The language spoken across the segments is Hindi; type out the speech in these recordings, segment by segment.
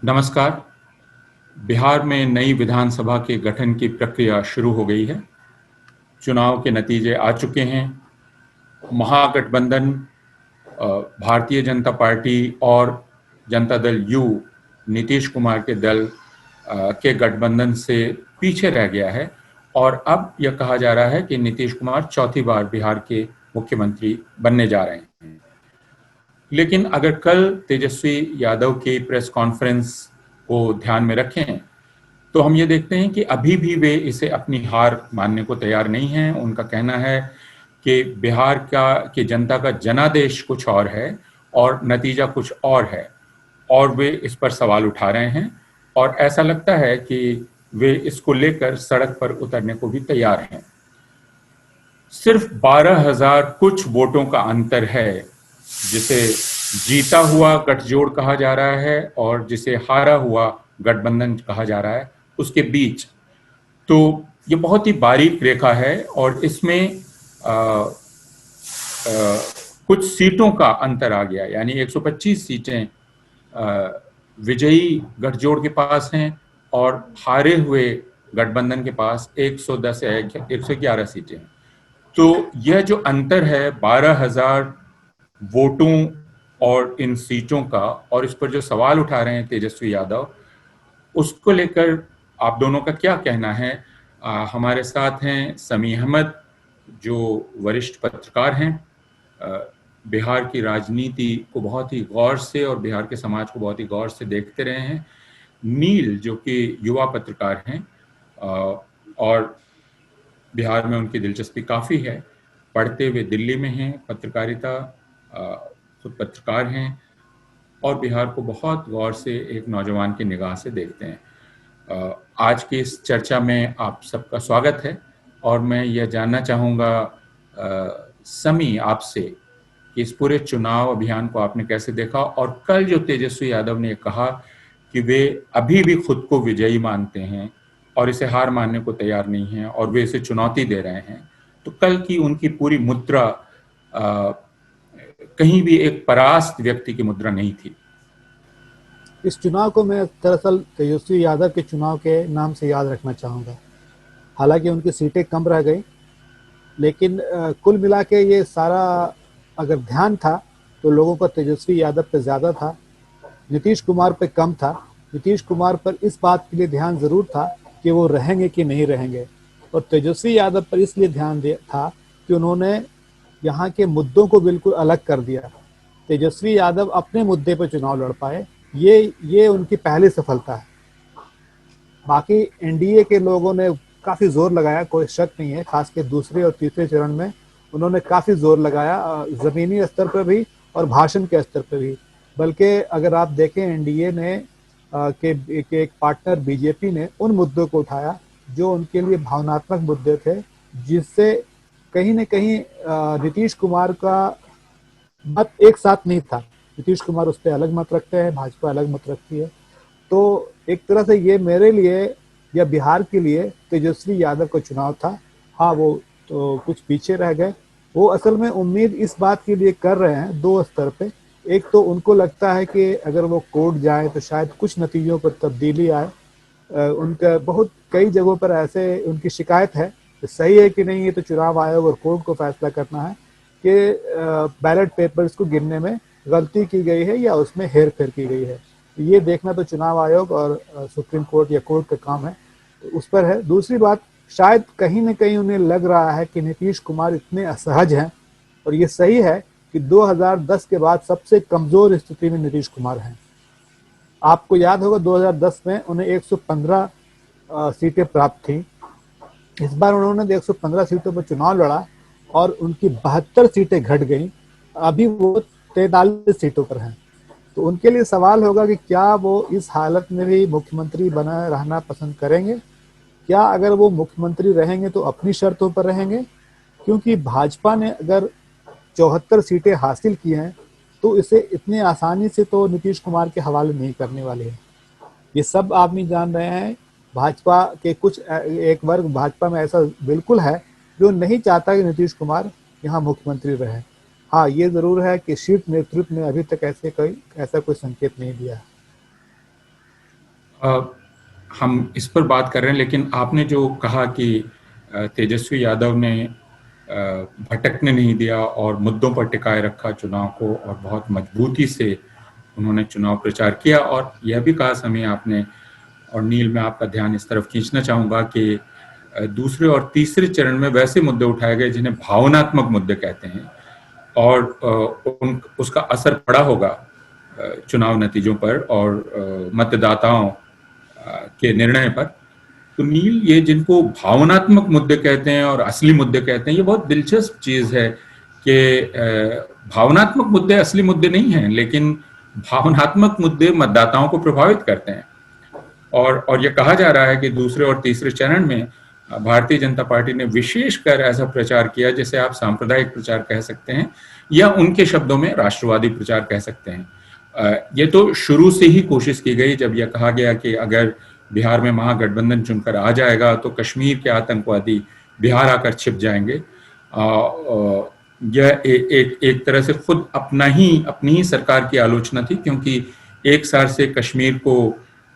नमस्कार। बिहार में नई विधानसभा के गठन की प्रक्रिया शुरू हो गई है। चुनाव के नतीजे आ चुके हैं। महागठबंधन भारतीय जनता पार्टी और जनता दल यू नीतीश कुमार के दल के गठबंधन से पीछे रह गया है और अब यह कहा जा रहा है कि नीतीश कुमार चौथी बार बिहार के मुख्यमंत्री बनने जा रहे हैं। लेकिन अगर कल तेजस्वी यादव की प्रेस कॉन्फ्रेंस को ध्यान में रखें तो हम ये देखते हैं कि अभी भी वे इसे अपनी हार मानने को तैयार नहीं हैं। उनका कहना है कि बिहार की जनता का जनादेश कुछ और है और नतीजा कुछ और है, और वे इस पर सवाल उठा रहे हैं और ऐसा लगता है कि वे इसको लेकर सड़क पर उतरने को भी तैयार हैं। सिर्फ 12,000 कुछ वोटों का अंतर है, जिसे जीता हुआ गठजोड़ कहा जा रहा है और जिसे हारा हुआ गठबंधन कहा जा रहा है, उसके बीच। तो ये बहुत ही बारीक रेखा है और इसमें आ, आ, कुछ सीटों का अंतर आ गया, यानी 125 सीटें विजयी गठजोड़ के पास हैं और हारे हुए गठबंधन के पास 110 या 111 सीटें हैं। तो यह जो अंतर है 12,000 वोटों और इन सीटों का, और इस पर जो सवाल उठा रहे हैं तेजस्वी यादव, उसको लेकर आप दोनों का क्या कहना है? हमारे साथ हैं समी अहमद, जो वरिष्ठ पत्रकार हैं, बिहार की राजनीति को बहुत ही गौर से और बिहार के समाज को बहुत ही गौर से देखते रहे हैं। नील, जो कि युवा पत्रकार हैं और बिहार में उनकी दिलचस्पी काफ़ी है, पढ़ते हुए दिल्ली में हैं, पत्रकारिता, खुद पत्रकार हैं और बिहार को बहुत गौर से एक नौजवान की निगाह से देखते हैं। आज की इस चर्चा में आप सबका स्वागत है और मैं यह जानना चाहूँगा समी आपसे कि इस पूरे चुनाव अभियान को आपने कैसे देखा, और कल जो तेजस्वी यादव ने कहा कि वे अभी भी खुद को विजयी मानते हैं और इसे हार मानने को तैयार नहीं हैं और वे इसे चुनौती दे रहे हैं, तो कल की उनकी पूरी मुद्रा कहीं भी एक परास्त व्यक्ति की मुद्रा नहीं थी। इस चुनाव को मैं दरअसल तेजस्वी यादव के चुनाव के नाम से याद रखना चाहूँगा। हालांकि उनकी सीटें कम रह गई, लेकिन कुल मिला के ये सारा अगर ध्यान था तो लोगों का तेजस्वी यादव पे ज़्यादा था, नीतीश कुमार पे कम था। नीतीश कुमार पर इस बात के लिए ध्यान ज़रूर था कि वो रहेंगे कि नहीं रहेंगे, और तेजस्वी यादव पर इसलिए ध्यान था कि उन्होंने यहाँ के मुद्दों को बिल्कुल अलग कर दिया। तेजस्वी यादव अपने मुद्दे पर चुनाव लड़ पाए, ये उनकी पहली सफलता है। बाकी एनडीए के लोगों ने काफ़ी जोर लगाया, कोई शक नहीं है, खासकर दूसरे और तीसरे चरण में उन्होंने काफ़ी जोर लगाया, ज़मीनी स्तर पर भी और भाषण के स्तर पर भी। बल्कि अगर आप देखें एनडीए ने के एक पार्टनर बीजेपी ने उन मुद्दों को उठाया जो उनके लिए भावनात्मक मुद्दे थे, जिससे कहीं न कहीं नीतीश कुमार का मत एक साथ नहीं था। नीतीश कुमार उस पर अलग मत रखते हैं, भाजपा अलग मत रखती है। तो एक तरह से ये मेरे लिए या बिहार के लिए तेजस्वी यादव का चुनाव था। हाँ, वो तो कुछ पीछे रह गए। वो असल में उम्मीद इस बात के लिए कर रहे हैं दो स्तर पे। एक तो उनको लगता है कि अगर वो कोर्ट जाए तो शायद कुछ नतीजों पर तब्दीली आए। उनका बहुत कई जगहों पर ऐसे उनकी शिकायत है, तो सही है कि नहीं ये तो चुनाव आयोग और कोर्ट को फैसला करना है कि बैलेट पेपर्स को गिनने में गलती की गई है या उसमें हेर फेर की गई है। ये देखना तो चुनाव आयोग और सुप्रीम कोर्ट या कोर्ट का काम है, तो उस पर है। दूसरी बात, शायद कहीं न कहीं उन्हें लग रहा है कि नीतीश कुमार इतने असहज हैं, और ये सही है कि 2010 के बाद सबसे कमजोर स्थिति में नीतीश कुमार हैं। आपको याद होगा 2010 में उन्हें 115 सीटें प्राप्त थी। इस बार उन्होंने 115 सीटों पर चुनाव लड़ा और उनकी 72 सीटें घट गई। अभी वो 43 सीटों पर हैं। तो उनके लिए सवाल होगा कि क्या वो इस हालत में भी मुख्यमंत्री बना रहना पसंद करेंगे? क्या अगर वो मुख्यमंत्री रहेंगे तो अपनी शर्तों पर रहेंगे? क्योंकि भाजपा ने अगर 74 सीटें हासिल की हैं तो इसे इतने आसानी से तो नीतीश कुमार के हवाले नहीं करने वाले हैं। ये सब आदमी जान रहे हैं। भाजपा के कुछ एक वर्ग भाजपा में ऐसा बिल्कुल है जो नहीं चाहता कि नीतीश कुमार यहाँ मुख्यमंत्री रहे। हाँ, ये जरूर है कि शीर्ष नेतृत्व ने अभी तक ऐसा कोई संकेत नहीं दिया है। अ, हम इस पर बात कर रहे हैं, लेकिन आपने जो कहा कि तेजस्वी यादव ने भटकने नहीं दिया और मुद्दों पर टिकाए रखा चुनाव को, और बहुत मजबूती से उन्होंने चुनाव प्रचार किया। और यह भी कहा समी आपने, और नील, मैं आपका ध्यान इस तरफ खींचना चाहूँगा कि दूसरे और तीसरे चरण में वैसे मुद्दे उठाए गए जिन्हें भावनात्मक मुद्दे कहते हैं, और उसका असर पड़ा होगा चुनाव नतीजों पर और मतदाताओं के निर्णय पर। तो नील, ये जिनको भावनात्मक मुद्दे कहते हैं और असली मुद्दे कहते हैं, ये बहुत दिलचस्प चीज है कि भावनात्मक मुद्दे असली मुद्दे नहीं हैं, लेकिन भावनात्मक मुद्दे मतदाताओं को प्रभावित करते हैं। और ये कहा जा रहा है कि दूसरे और तीसरे चरण में भारतीय जनता पार्टी ने विशेषकर ऐसा प्रचार किया जिसे आप सांप्रदायिक प्रचार कह सकते हैं, या उनके शब्दों में राष्ट्रवादी प्रचार कह सकते हैं। ये तो शुरू से ही कोशिश की गई, जब यह कहा गया कि अगर बिहार में महागठबंधन चुनकर आ जाएगा तो कश्मीर के आतंकवादी बिहार आकर छिप जाएंगे। यह एक तरह से खुद अपनी ही सरकार की आलोचना थी, क्योंकि एक साल से कश्मीर को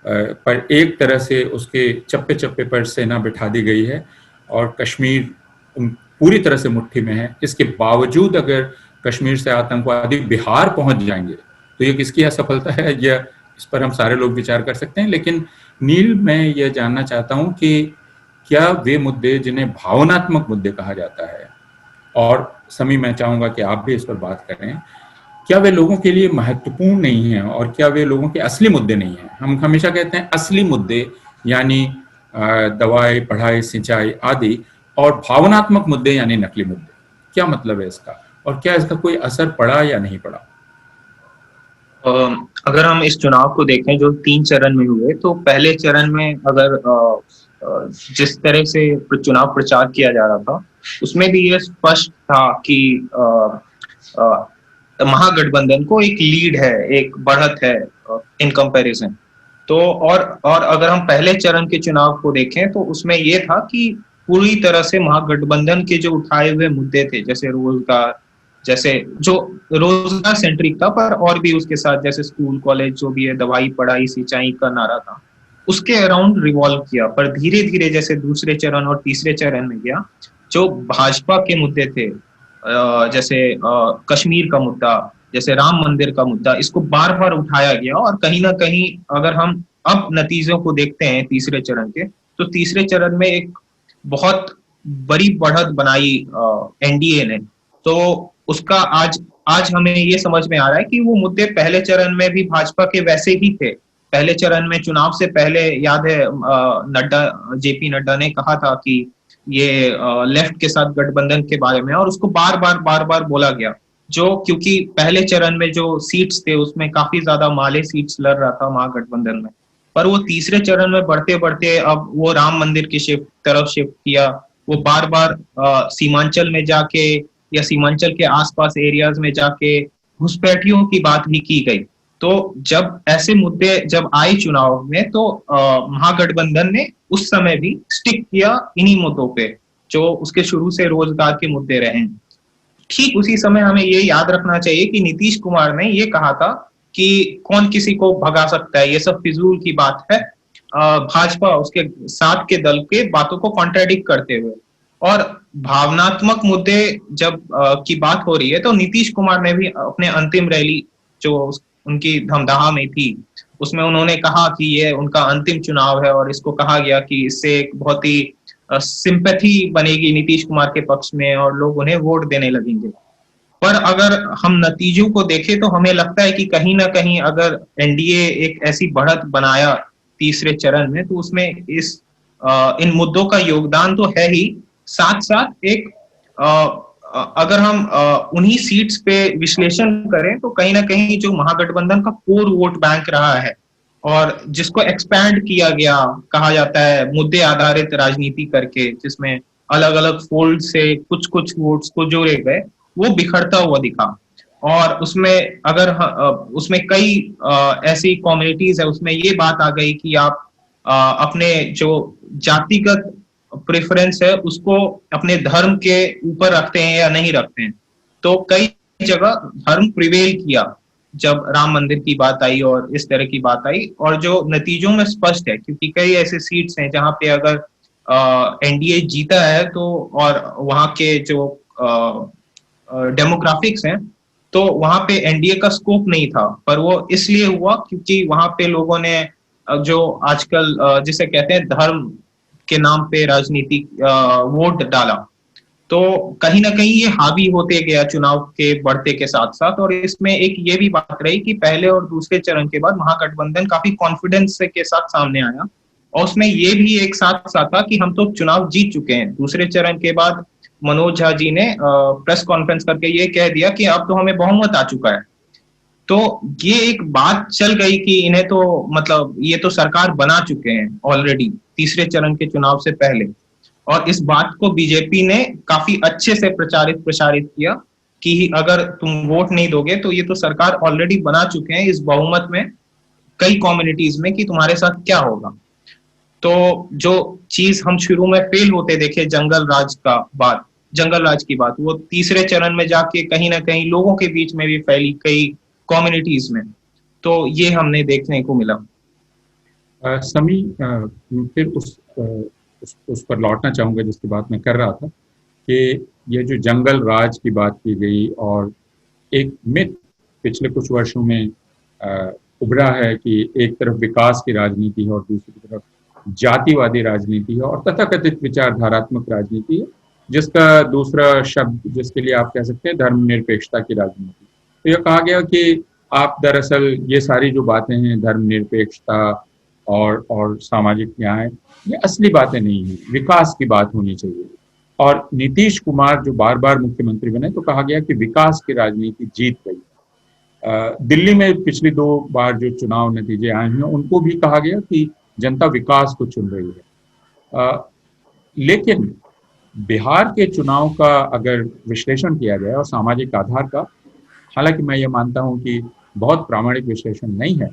पर एक तरह से उसके चप्पे चप्पे पर सेना बिठा दी गई है और कश्मीर पूरी तरह से मुट्ठी में है। इसके बावजूद अगर कश्मीर से आतंकवादी बिहार पहुंच जाएंगे तो ये किसकी असफलता है, यह इस पर हम सारे लोग विचार कर सकते हैं। लेकिन नील, मैं यह जानना चाहता हूं कि क्या वे मुद्दे जिन्हें भावनात्मक मुद्दे कहा जाता है, और समी मैं चाहूंगा कि आप भी इस पर बात करें, क्या वे लोगों के लिए महत्वपूर्ण नहीं है, और क्या वे लोगों के असली मुद्दे नहीं हैं? हम हमेशा कहते हैं असली मुद्दे, यानी दवाई, पढ़ाई, सिंचाई आदि, और भावनात्मक मुद्दे यानी नकली मुद्दे। क्या मतलब है इसका, और क्या इसका कोई असर पड़ा या नहीं पड़ा? अगर हम इस चुनाव को देखें जो 3 चरण में हुए, तो पहले चरण में अगर जिस तरह से चुनाव प्रचार किया जा रहा था, उसमें भी ये स्पष्ट था कि महागठबंधन को एक लीड है, एक बढ़त है इन कंपैरिजन। तो और अगर हम पहले चरण के चुनाव को देखें तो उसमें ये था कि पूरी तरह से महागठबंधन के जो उठाए हुए मुद्दे थे, जैसे रोजगार, जैसे जो रोजगार सेंट्रिक था, पर और भी उसके साथ जैसे स्कूल कॉलेज जो भी है, दवाई, पढ़ाई, सिंचाई का नारा था, उसके अराउंड रिवॉल्व किया। पर धीरे धीरे जैसे दूसरे चरण और तीसरे चरण में गया, जो भाजपा के मुद्दे थे, जैसे कश्मीर का मुद्दा, जैसे राम मंदिर का मुद्दा, इसको बार बार उठाया गया। और कहीं ना कहीं अगर हम अब नतीजों को देखते हैं तीसरे चरण के, तो तीसरे चरण में एक बहुत बड़ी बढ़त बनाई एनडीए ने। तो उसका आज आज हमें ये समझ में आ रहा है कि वो मुद्दे पहले चरण में भी भाजपा के वैसे ही थे। पहले चरण में चुनाव से पहले याद है नड्डा, जेपी नड्डा ने कहा था कि ये लेफ्ट के साथ गठबंधन के बारे में, और उसको बार बार बोला गया। जो क्योंकि पहले चरण में जो सीट्स थे उसमें काफी ज्यादा माले सीट्स लड़ रहा था महागठबंधन में, पर वो तीसरे चरण में बढ़ते बढ़ते अब वो राम मंदिर की तरफ शिफ्ट किया। वो बार बार सीमांचल में जाके या सीमांचल के आसपास एरियाज में जाके घुसपैठियों की बात भी की गई। तो जब ऐसे मुद्दे जब आए चुनाव में, तो महागठबंधन ने उस समय भी स्टिक किया इन्हीं मुद्दों पे, जो उसके शुरू से रोजगार के मुद्दे रहे। ठीक उसी समय हमें ये याद रखना चाहिए कि नीतीश कुमार ने ये कहा था कि कौन किसी को भगा सकता है, ये सब फिजूल की बात है, भाजपा उसके साथ के दल के बातों को कॉन्ट्राडिक्ट करते हुए। और भावनात्मक मुद्दे जब की बात हो रही है, तो नीतीश कुमार ने भी अपने अंतिम रैली जो उनकी धमदाहा में थी, उसमें उन्होंने कहा कि ये उनका अंतिम चुनाव है, और इसको कहा गया कि इससे एक बहुत ही सिंपैथी बनेगी नीतीश कुमार के पक्ष में और लोग उन्हें वोट देने लगेंगे। पर अगर हम नतीजों को देखें तो हमें लगता है कि कहीं ना कहीं अगर एनडीए एक ऐसी बढ़त बनाया तीसरे चरण में, तो उसमें इन मुद्दों का योगदान तो है ही, साथ साथ एक अगर हम उन्हीं सीट्स पे विश्लेषण करें तो कहीं ना कहीं जो महागठबंधन का कोर वोट बैंक रहा है और जिसको एक्सपैंड किया गया, कहा जाता है मुद्दे आधारित राजनीति करके, जिसमें अलग अलग फोल्ड से कुछ कुछ वोट्स को जोड़े गए, वो बिखरता हुआ दिखा। और उसमें अगर उसमें कई ऐसी कम्युनिटीज है, उसमें ये बात आ गई कि आप अपने जो जातिगत प्रेफरेंस है उसको अपने धर्म के ऊपर रखते हैं या नहीं रखते हैं। तो कई जगह धर्म प्रिवेल किया, जब राम मंदिर की बात आई और इस तरह की बात आई, और जो नतीजों में स्पष्ट है, क्योंकि कई ऐसे सीट्स हैं जहां पे अगर एनडीए जीता है तो, और वहां के जो डेमोग्राफिक्स हैं, तो वहां पे एनडीए का स्कोप नहीं था, पर वो इसलिए हुआ क्योंकि वहां पे लोगों ने जो आजकल जिसे कहते हैं धर्म के नाम पे राजनीति वोट डाला, तो कहीं ना कहीं ये हावी होते गया चुनाव के बढ़ते के साथ साथ। और इसमें एक ये भी बात रही कि पहले और दूसरे चरण के बाद महागठबंधन काफी कॉन्फिडेंस के साथ सामने आया, और उसमें ये भी एक साथ साथ था कि हम तो चुनाव जीत चुके हैं। दूसरे चरण के बाद मनोज झा जी ने प्रेस कॉन्फ्रेंस करके ये कह दिया कि अब तो हमें बहुमत आ चुका है। तो ये एक बात चल गई कि इन्हें तो मतलब ये तो सरकार बना चुके हैं ऑलरेडी तीसरे चरण के चुनाव से पहले। और इस बात को बीजेपी ने काफी अच्छे से प्रचारित किया कि अगर तुम वोट नहीं दोगे तो ये तो सरकार ऑलरेडी बना चुके हैं इस बहुमत में कई कम्युनिटीज में, कि तुम्हारे साथ क्या होगा। तो जो चीज हम शुरू में फेल होते देखे जंगल राज की बात, वो तीसरे चरण में जाके कहीं ना कहीं लोगों के बीच में भी फैली कई कम्युनिटीज में, तो ये हमने देखने को मिला। समी, फिर उस पर लौटना चाहूंगा जिसकी बात मैं कर रहा था कि ये जो जंगल राज की बात की गई, और एक मिथ पिछले कुछ वर्षों में उभरा है कि एक तरफ विकास की राजनीति है और दूसरी तरफ जातिवादी राजनीति है और तथाकथित विचारधारात्मक राजनीति है, जिसका दूसरा शब्द जिसके लिए आप कह सकते हैं धर्मनिरपेक्षता की राजनीति। तो यह कहा गया कि आप दरअसल ये सारी जो बातें हैं धर्मनिरपेक्षता और सामाजिक न्याय, ये असली बातें नहीं है, विकास की बात होनी चाहिए। और नीतीश कुमार जो बार बार मुख्यमंत्री बने तो कहा गया कि विकास की राजनीति जीत गई। दिल्ली में पिछली 2 बार जो चुनाव नतीजे आए हैं उनको भी कहा गया कि जनता विकास को चुन रही है। लेकिन बिहार के चुनाव का अगर विश्लेषण किया जाए और सामाजिक आधार का, हालांकि मैं ये मानता हूं कि बहुत प्रामाणिक विश्लेषण नहीं है,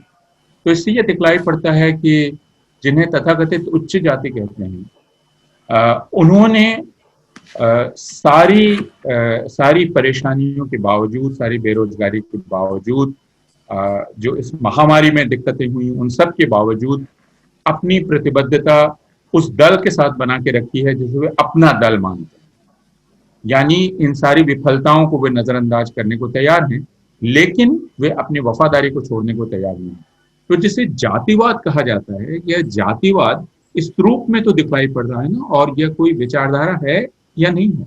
तो इससे ये दिखलाई पड़ता है कि जिन्हें तथाकथित उच्च जाति कहते हैं, उन्होंने सारी परेशानियों के बावजूद, सारी बेरोजगारी के बावजूद, जो इस महामारी में दिक्कतें हुई उन सब के बावजूद अपनी प्रतिबद्धता उस दल के साथ बना के रखी है जिसे वे अपना दल मानते हैं। यानी इन सारी विफलताओं को वे नजरअंदाज करने को तैयार हैं, लेकिन वे अपनी वफादारी को छोड़ने को तैयार नहीं हैं। तो जिसे जातिवाद कहा जाता है, यह जातिवाद इस रूप में तो दिखाई पड़ रहा है ना, और यह कोई विचारधारा है या नहीं है।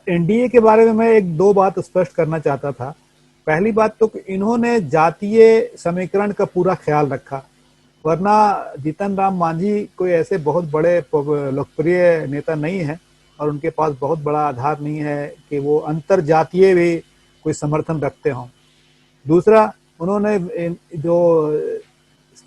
एनडीए के बारे में मैं 1-2 बात स्पष्ट करना चाहता था। पहली बात तो इन्होंने जातीय समीकरण का पूरा ख्याल रखा, वरना जीतन राम मांझी कोई ऐसे बहुत बड़े लोकप्रिय नेता नहीं है और उनके पास बहुत बड़ा आधार नहीं है कि वो अंतर जातीय भी कोई समर्थन रखते हों। दूसरा, उन्होंने जो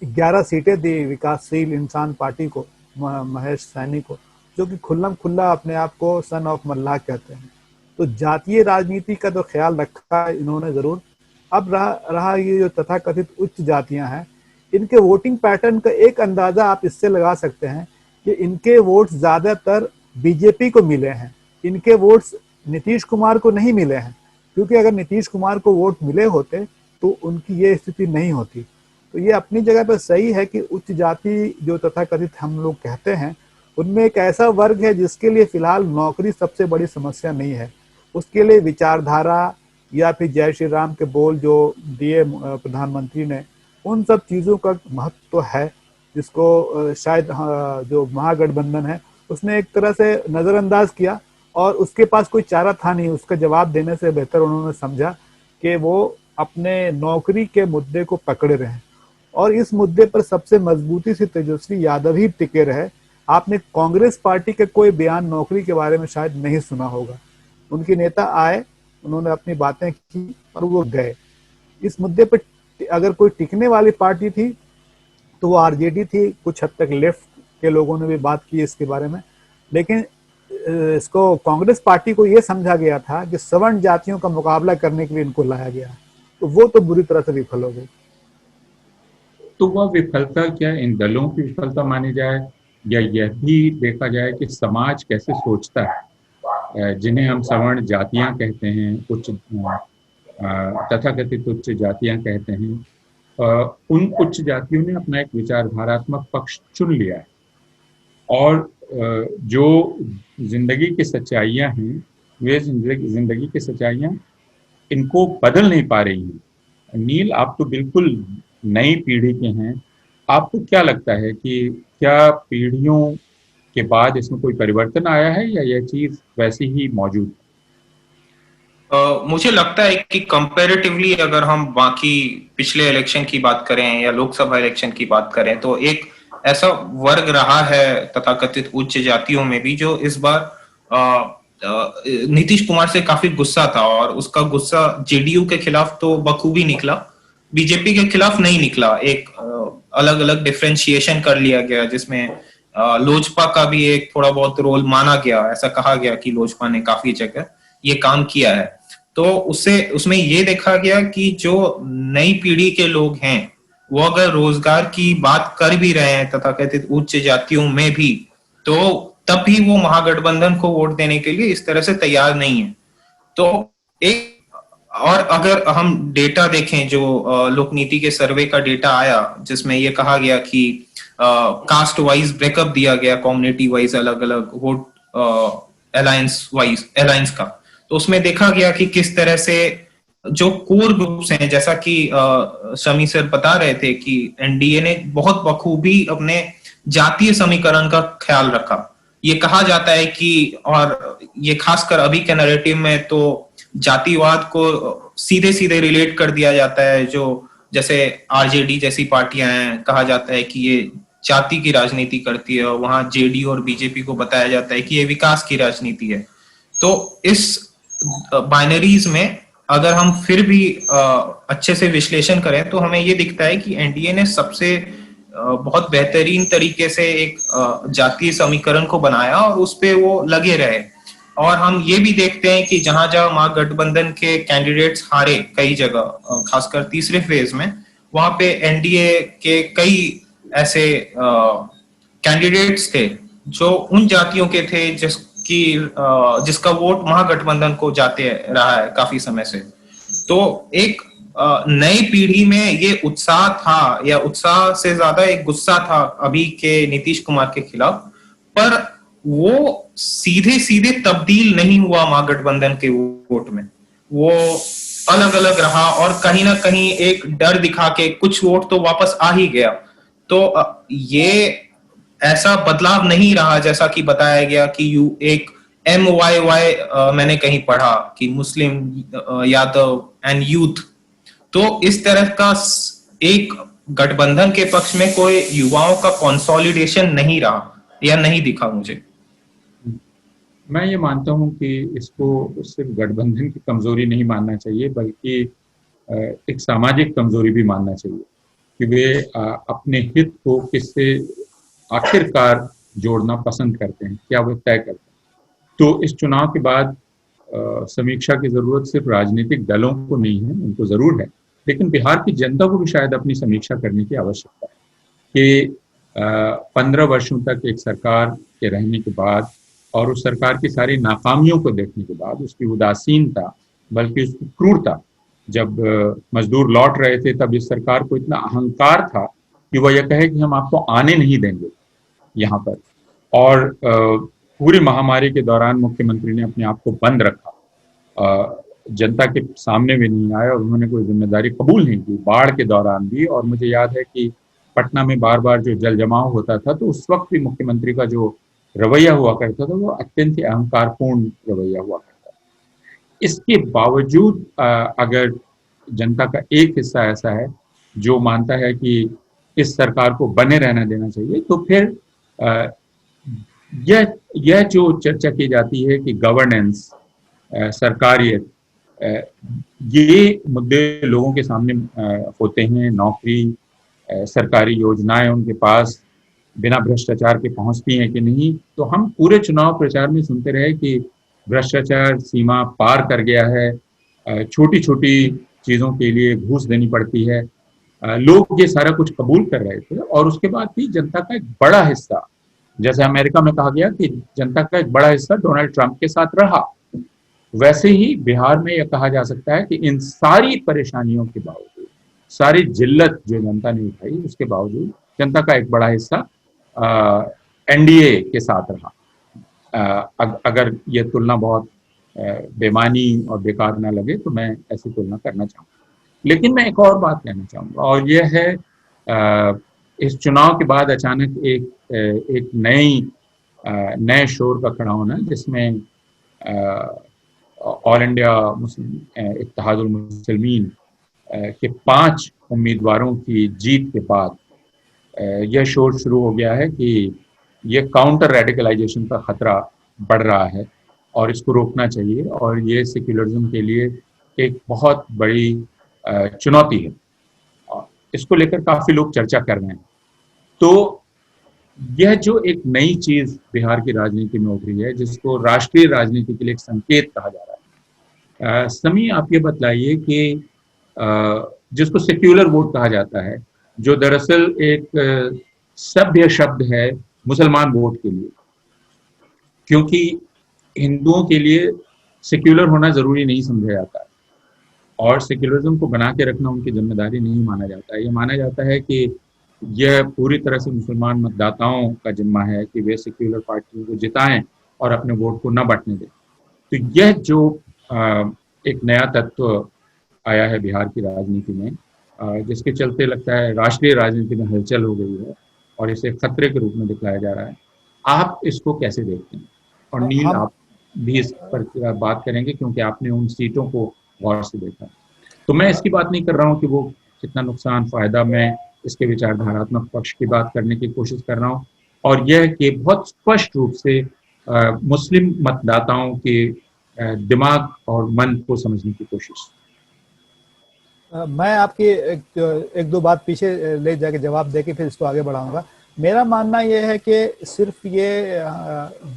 11 सीटें दी विकासशील इंसान पार्टी को, महेश सैनी को, जो कि खुल्लम खुल्ला अपने आप को सन ऑफ मल्लाह कहते हैं, तो जातीय राजनीति का तो ख्याल रखा इन्होंने जरूर। अब रहा ये जो तथाकथित उच्च जातियां हैं, इनके वोटिंग पैटर्न का एक अंदाजा आप इससे लगा सकते हैं कि इनके वोट्स ज्यादातर बीजेपी को मिले हैं, इनके वोट्स नीतीश कुमार को नहीं मिले हैं, क्योंकि अगर नीतीश कुमार को वोट मिले होते तो उनकी ये स्थिति नहीं होती। तो ये अपनी जगह पर सही है कि उच्च जाति जो तथाकथित हम लोग कहते हैं, उनमें एक ऐसा वर्ग है जिसके लिए फिलहाल नौकरी सबसे बड़ी समस्या नहीं है, उसके लिए विचारधारा या फिर जय श्री राम के बोल जो दिए प्रधानमंत्री ने, उन सब चीज़ों का महत्व है, जिसको शायद जो महागठबंधन है उसने एक तरह से नज़रअंदाज किया और उसके पास कोई चारा था नहीं। उसका जवाब देने से बेहतर उन्होंने समझा कि वो अपने नौकरी के मुद्दे को पकड़े रहे, और इस मुद्दे पर सबसे मजबूती से तेजस्वी यादव ही टिके रहे। आपने कांग्रेस पार्टी के कोई बयान नौकरी के बारे में शायद नहीं सुना होगा। उनके नेता आए, उन्होंने अपनी बातें की और वो गए। इस मुद्दे पर अगर कोई टिकने वाली पार्टी थी तो वो आरजेडी थी। कुछ हद तक लेफ्ट के लोगों ने भी बात की इसके बारे में, लेकिन इसको कांग्रेस पार्टी को ये समझा गया था कि सवर्ण जातियों का मुकाबला करने के लिए इनको लाया गया, तो वो तो बुरी तरह से विफल हो गई। तो वह विफलता क्या इन दलों की विफलता मानी जाए, या यह भी देखा जाए कि समाज कैसे सोचता है, जिन्हें हम सवर्ण जातियां कहते हैं, कुछ तथाकथित उच्च जातियां कहते हैं, उन उच्च जातियों ने अपना एक विचारधारात्मक पक्ष चुन लिया है और जो जिंदगी की सच्चाइयां हैं, वे जिंदगी की सच्चाइयां इनको बदल नहीं पा रही हैं। नील, आप तो बिल्कुल नई पीढ़ी के हैं, आपको क्या लगता है कि क्या पीढ़ियों के बाद इसमें कोई परिवर्तन आया है या यह चीज वैसी ही मौजूद है? मुझे लगता है कि कंपैरेटिवली अगर हम बाकी पिछले इलेक्शन की बात करें या लोकसभा इलेक्शन की बात करें तो एक ऐसा वर्ग रहा है तथाकथित उच्च जातियों में भी जो इस बार नीतीश कुमार से काफी गुस्सा था और उसका गुस्सा जेडीयू के खिलाफ तो बखूबी निकला, बीजेपी के खिलाफ नहीं निकला। एक अलग अलग डिफरेंशिएशन कर लिया गया जिसमें लोजपा का भी एक थोड़ा बहुत रोल माना गया, ऐसा कहा गया कि लोजपा ने काफी जगह ये काम किया है। तो उससे उसमें ये देखा गया कि जो नई पीढ़ी के लोग हैं वो अगर रोजगार की बात कर भी रहे हैं तथाकथित उच्च जातियों में भी, तो तब भी वो महागठबंधन को वोट देने के लिए इस तरह से तैयार नहीं है। तो एक और अगर हम डेटा देखें जो लोकनीति के सर्वे का डेटा आया जिसमें ये कहा गया कि कास्ट वाइज ब्रेकअप दिया गया, कम्युनिटी वाइज अलग अलग वोट अलायंस का, तो उसमें देखा गया कि किस तरह से जो कोर ग्रुप्स हैं, जैसा कि शमी सर बता रहे थे कि एनडीए ने बहुत बखूबी अपने जातीय समीकरण का ख्याल रखा। ये कहा जाता है कि, और ये खासकर अभी के नैरेटिव में तो जातिवाद को सीधे सीधे रिलेट कर दिया जाता है, जो जैसे आरजेडी जैसी पार्टियां हैं, कहा जाता है कि ये जाति की राजनीति करती है और वहां जेडीयू और बीजेपी को बताया जाता है कि ये विकास की राजनीति है। तो इस बाइनरीज में अगर हम फिर भी अच्छे से विश्लेषण करें तो हमें ये दिखता है कि एनडीए ने सबसे बहुत बेहतरीन तरीके से एक जातीय समीकरण को बनाया और उस पे वो लगे रहे। और हम ये भी देखते हैं कि जहां जहां महागठबंधन के कैंडिडेट्स हारे कई जगह, खासकर तीसरे फेज में, वहां पे एनडीए के कई ऐसे कैंडिडेट्स थे जो उन जातियों के थे जिसका वोट महागठबंधन को जाते रहा है काफी समय से। तो एक नई पीढ़ी में ये उत्साह था, या उत्साह से ज्यादा एक गुस्सा था अभी के नीतीश कुमार के खिलाफ, पर वो सीधे सीधे तब्दील नहीं हुआ महागठबंधन के वोट में, वो अलग अलग रहा और कहीं ना कहीं एक डर दिखा के कुछ वोट तो वापस आ ही गया। तो ये ऐसा बदलाव नहीं रहा जैसा कि बताया गया कि एक MYY मैंने कहीं पढ़ा कि मुस्लिम, यादव एंड यूथ। तो इस तरह का एक गठबंधन के पक्ष में कोई युवाओं का कंसोलिडेशन नहीं रहा या नहीं दिखा मुझे। मैं ये मानता हूं कि इसको सिर्फ गठबंधन की कमजोरी नहीं मानना चाहिए, बल्कि एक सामाजिक कमजोरी भी मानना चाहिए कि वे अपने हित को किससे आखिरकार जोड़ना पसंद करते हैं, क्या वो तय करते हैं। तो इस चुनाव के बाद समीक्षा की जरूरत सिर्फ राजनीतिक दलों को नहीं है, उनको जरूर है, लेकिन बिहार की जनता को भी शायद अपनी समीक्षा करने की आवश्यकता है कि 15 वर्षों तक एक सरकार के रहने के बाद और उस सरकार की सारी नाकामियों को देखने के बाद, उसकी उदासीनता बल्कि उसकी क्रूरता, जब मजदूर लौट रहे थे तब इस सरकार को इतना अहंकार था कि वह यह कहे कि हम आपको आने नहीं देंगे यहाँ पर। और पूरी महामारी के दौरान मुख्यमंत्री ने अपने आप को बंद रखा, जनता के सामने भी नहीं आए और उन्होंने कोई जिम्मेदारी कबूल नहीं की, बाढ़ के दौरान भी। और मुझे याद है कि पटना में बार बार जो जल जमाव होता था तो उस वक्त भी मुख्यमंत्री का जो रवैया हुआ करता था वो अत्यंत ही अहंकारपूर्ण रवैया हुआ करता था। इसके बावजूद अगर जनता का एक हिस्सा ऐसा है जो मानता है कि इस सरकार को बने रहना देना चाहिए, तो फिर यह जो चर्चा की जाती है कि गवर्नेंस, सरकारियत, ये मुद्दे लोगों के सामने होते हैं, नौकरी, सरकारी योजनाएं उनके पास बिना भ्रष्टाचार के पहुंचती हैं कि नहीं। तो हम पूरे चुनाव प्रचार में सुनते रहे कि भ्रष्टाचार सीमा पार कर गया है, छोटी छोटी चीजों के लिए घूस देनी पड़ती है। लोग ये सारा कुछ कबूल कर रहे थे और उसके बाद भी जनता का एक बड़ा हिस्सा, जैसे अमेरिका में कहा गया कि जनता का एक बड़ा हिस्सा डोनाल्ड ट्रंप के साथ रहा, वैसे ही बिहार में यह कहा जा सकता है कि इन सारी परेशानियों के बावजूद, सारी जिल्लत जो जनता ने उठाई, उसके बावजूद जनता का एक बड़ा हिस्सा एनडीए के साथ रहा। अगर ये तुलना बहुत बेमानी और बेकार ना लगे तो मैं ऐसी तुलना करना चाहूँगा। लेकिन मैं एक और बात कहना चाहूँगा, और यह है इस चुनाव के बाद अचानक एक नए शोर का खड़ा होना, जिसमें all India Muslim Ittehadul Muslimeen के 5 उम्मीदवारों की जीत के बाद यह शोर शुरू हो गया है कि यह काउंटर रेडिकलाइजेशन का खतरा बढ़ रहा है और इसको रोकना चाहिए, और ये सेक्युलरिज्म के लिए एक बहुत बड़ी चुनौती है। इसको लेकर काफी लोग चर्चा कर रहे हैं। तो यह जो एक नई चीज बिहार की राजनीति में उभरी है, जिसको राष्ट्रीय राजनीति के लिए एक संकेत कहा जा रहा है। समी, आप ये बतलाइए कि जिसको सेक्युलर वोट कहा जाता है, जो दरअसल एक सभ्य शब्द है मुसलमान वोट के लिए, क्योंकि हिंदुओं के लिए सेक्युलर होना जरूरी नहीं समझा जाता है और सेक्युलरिज्म को बना के रखना उनकी जिम्मेदारी नहीं माना जाता है। ये माना जाता है कि यह पूरी तरह से मुसलमान मतदाताओं का जिम्मा है कि वे सेक्युलर पार्टियों को जिताएं और अपने वोट को न बंटने दें। तो यह जो एक नया तत्व आया है बिहार की राजनीति में, जिसके चलते लगता है राष्ट्रीय राजनीति में हलचल हो गई है और इसे खतरे के रूप में दिखाया जा रहा है। आप इसको कैसे देखते हैं? और नील, आप भी इस पर बात करेंगे क्योंकि आपने उन सीटों को गौर से देखा। तो मैं इसकी बात नहीं कर रहा हूँ कि वो कितना नुकसान फायदा, मैं इसके विचारधारात्मक पक्ष की बात करने की कोशिश कर रहा हूँ, और यह कि बहुत स्पष्ट रूप से मुस्लिम मतदाताओं के दिमाग और मन को समझने की कोशिश। मैं आपकी एक दो बात पीछे ले जाके जवाब देके फिर इसको आगे बढ़ाऊंगा। मेरा मानना यह है कि सिर्फ ये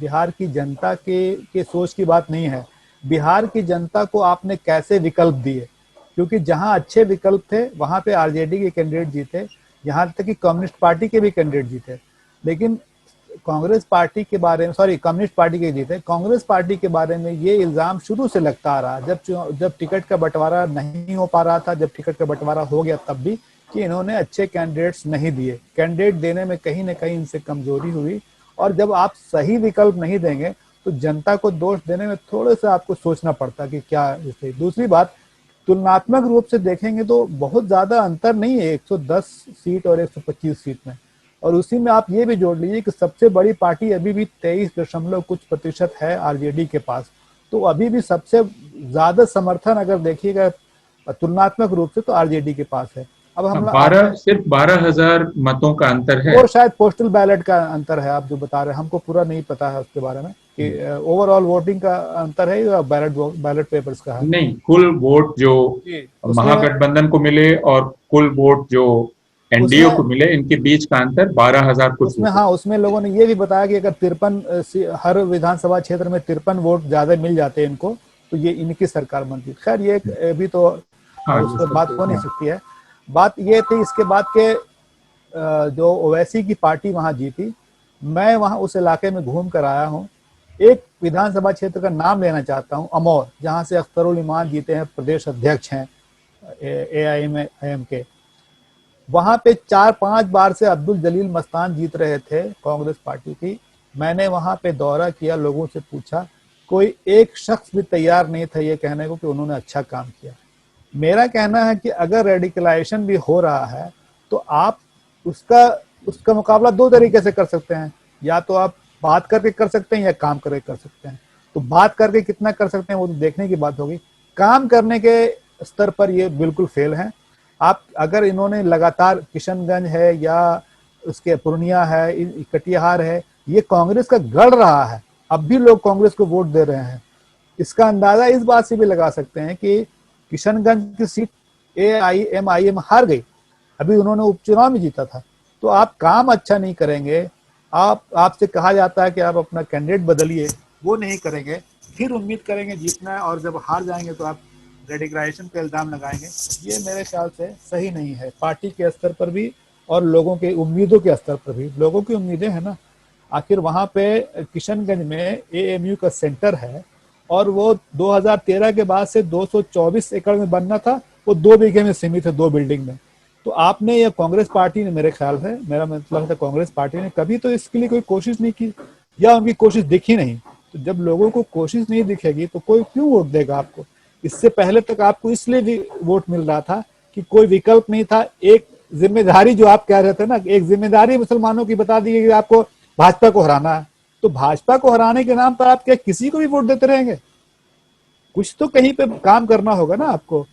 बिहार की जनता के सोच की बात नहीं है। बिहार की जनता को आपने कैसे विकल्प दिए, क्योंकि जहां अच्छे विकल्प थे वहां पे आरजेडी के कैंडिडेट जीते, यहां तक कि कम्युनिस्ट पार्टी के भी कैंडिडेट जीते। लेकिन कांग्रेस पार्टी के बारे में, कम्युनिस्ट पार्टी के जीते, कांग्रेस पार्टी के बारे में ये इल्जाम शुरू से लगता आ रहा, जब टिकट का बंटवारा नहीं हो पा रहा था, जब टिकट का बंटवारा हो गया तब भी, कि इन्होंने अच्छे कैंडिडेट्स नहीं दिए, कैंडिडेट देने में कहीं ना कहीं इनसे कमजोरी हुई। और जब आप सही विकल्प नहीं देंगे तो जनता को दोष देने में थोड़ा सा आपको सोचना पड़ता कि क्या इसलिए। दूसरी बात, तुलनात्मक रूप से देखेंगे तो बहुत ज्यादा अंतर नहीं है 110 सीट और 125 सीट में, और उसी में आप ये भी जोड़ लीजिए कि सबसे बड़ी पार्टी अभी भी 23% है आरजेडी के पास। तो अभी भी सबसे ज्यादा समर्थन अगर देखिएगा तुलनात्मक रूप से तो आरजेडी के पास है। अब हम सिर्फ 12,000 मतों का अंतर है, और शायद पोस्टल बैलेट का अंतर है। आप जो बता रहे हैं हमको पूरा नहीं पता है उसके बारे में कि ओवरऑल वोटिंग का अंतर है या बैलेट पेपर्स का है। नहीं, कुल वोट जो महागठबंधन को मिले और कुल वोट जो एनडीए को मिले, इनके बीच का अंतर 12,000 कुछ। उसमें उसमें लोगों ने ये भी बताया कि अगर 53 हर विधानसभा क्षेत्र में 53 वोट ज्यादा मिल जाते हैं इनको तो ये इनकी सरकार बनती। खैर ये अभी तो उस पर बात हो नहीं सकती है। बात ये थी इसके बाद के जो ओवैसी की पार्टी वहां जीती, मैं वहां उस इलाके में घूम कर आया हूँ। एक विधानसभा क्षेत्र का नाम लेना चाहता हूँ, अमौर, जहां से अख्तरुल इमान जीते हैं, प्रदेश अध्यक्ष हैं AIM के। वहां पे 4-5 बार से अब्दुल जलील मस्तान जीत रहे थे कांग्रेस पार्टी की। मैंने वहां पे दौरा किया, लोगों से पूछा, कोई एक शख्स भी तैयार नहीं था ये कहने को कि उन्होंने अच्छा काम किया। मेरा कहना है कि अगर रेडिकलाइजेशन भी हो रहा है तो आप उसका मुकाबला दो तरीके से कर सकते हैं। या तो आप बात करके कर सकते हैं या काम करके कर सकते हैं। तो बात करके कितना कर सकते हैं वो तो देखने की बात होगी। काम करने के स्तर पर ये बिल्कुल फेल है। आप अगर इन्होंने लगातार किशनगंज है या उसके पूर्णिया है, कटिहार है, ये कांग्रेस का गढ़ रहा है, अब भी लोग कांग्रेस को वोट दे रहे हैं। इसका अंदाजा इस बात से भी लगा सकते हैं कि किशनगंज की सीट AIM हार गई, अभी उन्होंने उपचुनाव में जीता था। तो आप काम अच्छा नहीं करेंगे, आपसे कहा जाता है कि आप अपना कैंडिडेट बदलिए, वो नहीं करेंगे, फिर उम्मीद करेंगे जीतना है, और जब हार जाएंगे तो आप रेडिकलाइजेशन का इल्जाम लगाएंगे। ये मेरे ख्याल से सही नहीं है, पार्टी के स्तर पर भी और लोगों के उम्मीदों के स्तर पर भी। लोगों की उम्मीदें हैं ना, आखिर वहां पे किशनगंज में AMU का सेंटर है और वो 2013 के बाद से 224 एकड़ में बनना था, वो 2 बीघे में सीमित है, 2 बिल्डिंग में। तो आपने या कांग्रेस पार्टी ने, मेरे ख्याल से, मेरा मतलब है कांग्रेस पार्टी ने कभी तो इसके लिए कोई कोशिश नहीं की, या उनकी कोशिश दिखी नहीं। तो जब लोगों को कोशिश नहीं दिखेगी तो कोई क्यों वोट देगा आपको? इससे पहले तक आपको इसलिए भी वोट मिल रहा था कि कोई विकल्प नहीं था। एक जिम्मेदारी जो आप कह रहे थे ना, एक जिम्मेदारी मुसलमानों की बता दी कि आपको भाजपा को हराना है, तो भाजपा को हराने के नाम पर आप क्या किसी को भी वोट देते रहेंगे? कुछ तो कहीं पे काम करना होगा ना आपको।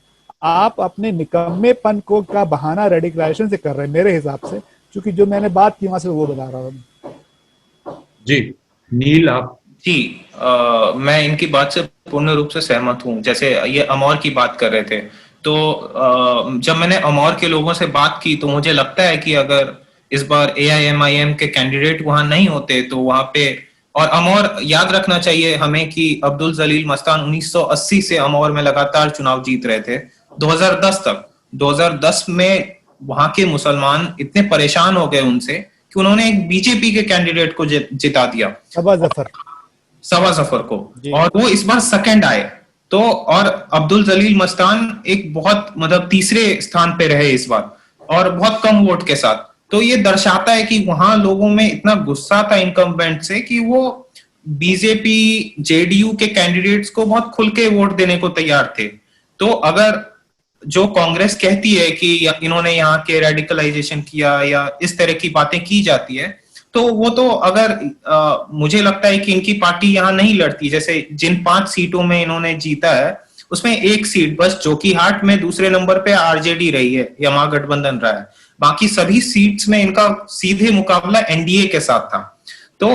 आप अपने निकम्मेपन को का बहाना रेडिकलाइजेशन से कर रहे हैं मेरे हिसाब से, क्योंकि जो मैंने बात की वहां से वो बता रहा हूँ। जी नील, आप? जी, मैं इनकी बात से पूर्ण रूप से सहमत हूँ। जैसे ये अमौर की बात कर रहे थे, तो जब मैंने अमौर के लोगों से बात की तो मुझे लगता है कि अगर इस बार AIMIM के कैंडिडेट वहां नहीं होते तो वहां पे, और अमौर याद रखना चाहिए हमें कि अब्दुल जलील मस्तान 1980 से अमौर में लगातार चुनाव जीत रहे थे 2010 तक। 2010 में वहां के मुसलमान इतने परेशान हो गए उनसे कि उन्होंने एक बीजेपी के कैंडिडेट को जिता दिया, सवा जफर को, और वो इस बार सेकंड आए। तो और अब्दुल जलील मस्तान एक बहुत मतलब तीसरे स्थान पे रहे इस बार, और बहुत कम वोट के साथ। तो ये दर्शाता है कि वहां लोगों में इतना गुस्सा था इनकम्बेंट से कि वो बीजेपी JDU के कैंडिडेट्स को बहुत खुल के वोट देने को तैयार थे। तो अगर जो कांग्रेस कहती है कि इन्होंने यहाँ के रेडिकलाइजेशन किया या इस तरह की बातें की जाती है, तो वो तो अगर मुझे लगता है कि इनकी पार्टी यहाँ नहीं लड़ती। जैसे जिन 5 सीटों में इन्होंने जीता है उसमें एक सीट बस जोकीहाट में दूसरे नंबर पे RJD रही है या महागठबंधन रहा है, बाकी सभी सीट्स में इनका सीधे मुकाबला NDA के साथ था। तो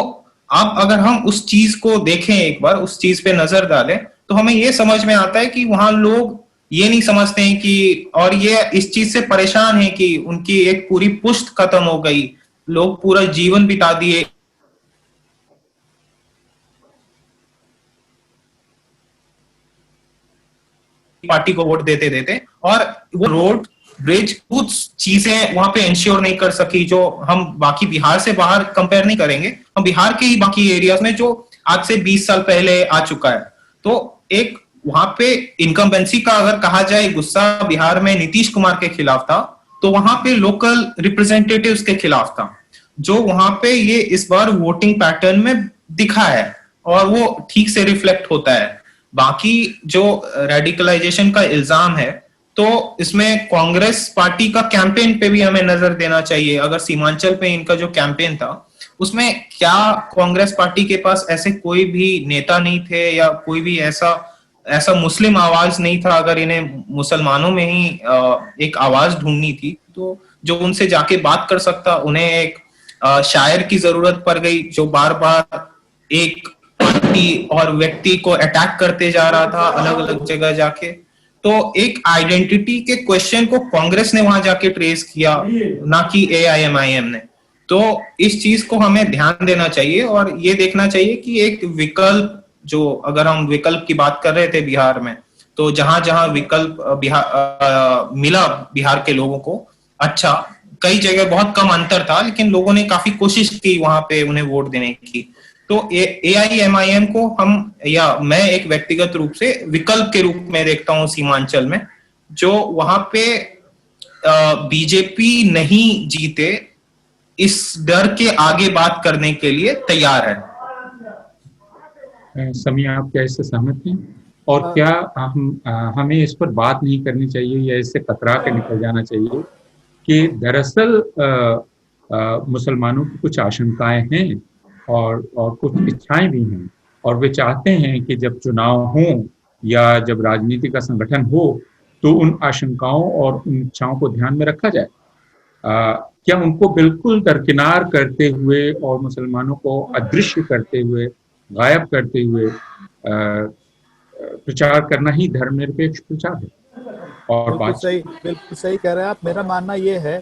अब अगर हम उस चीज को देखें, एक बार उस चीज पे नजर डालें, तो हमें ये समझ में आता है कि वहां लोग ये नहीं समझते हैं कि, और ये इस चीज से परेशान है कि उनकी एक पूरी पुश्त खत्म हो गई, लोग पूरा जीवन बिता दिए पार्टी को वोट देते देते, और वो रोड ब्रिज कुछ चीजें वहां पे इंश्योर नहीं कर सकी जो हम बाकी बिहार से बाहर कंपेयर नहीं करेंगे, हम बिहार के ही बाकी एरियाज में जो आज से 20 साल पहले आ चुका है। तो एक वहां पे इनकम्बेंसी का अगर कहा जाए, गुस्सा बिहार में नीतीश कुमार के खिलाफ था, तो वहां पे लोकल रिप्रेजेंटेटिव्स के खिलाफ था, जो वहां पे ये इस बार वोटिंग पैटर्न में दिखा है और वो ठीक से रिफ्लेक्ट होता है। बाकी जो रेडिकलाइजेशन का इल्जाम है, तो इसमें कांग्रेस पार्टी का कैंपेन पे भी हमें नजर देना चाहिए। अगर सीमांचल पे इनका जो कैंपेन था उसमें क्या कांग्रेस पार्टी के पास ऐसे कोई भी नेता नहीं थे या कोई भी ऐसा मुस्लिम आवाज नहीं था? अगर इन्हें मुसलमानों में ही एक आवाज ढूंढनी थी तो जो उनसे जाके बात कर सकता, उन्हें एक शायर की जरूरत पड़ गई जो बार बार एक पार्टी और व्यक्ति को अटैक करते जा रहा था अलग अलग जगह जाके। तो एक आइडेंटिटी के क्वेश्चन को कांग्रेस ने वहां जाके ट्रेस किया, ना कि AIMIM ने। तो इस चीज को हमें ध्यान देना चाहिए और ये देखना चाहिए कि एक विकल्प, जो अगर हम विकल्प की बात कर रहे थे बिहार में, तो जहां जहां विकल्प मिला बिहार के लोगों को, अच्छा कई जगह बहुत कम अंतर था लेकिन लोगों ने काफी कोशिश की वहां पे उन्हें वोट देने की। तो AIMIM को हम, या मैं एक व्यक्तिगत रूप से विकल्प के रूप में देखता हूं सीमांचल में, जो वहां पे बीजेपी नहीं जीते इस डर के आगे बात करने के लिए तैयार है। समिया, आप क्या इससे सहमत हैं? और क्या हमें इस पर बात नहीं करनी चाहिए या इससे कतरा के निकल जाना चाहिए कि दरअसल मुसलमानों की कुछ आशंकाएं हैं और कुछ इच्छाएं भी हैं, और वे चाहते हैं कि जब चुनाव हो या जब राजनीति का संगठन हो तो उन आशंकाओं और उन इच्छाओं को ध्यान में रखा जाए। क्या उनको बिल्कुल दरकिनार करते हुए और मुसलमानों को अदृश्य करते हुए, गायब करते हुए प्रचार करना ही धर्मनिरपेक्ष प्रचार है? और बिल्कुल सही कह रहे हैं आप। मेरा मानना ये है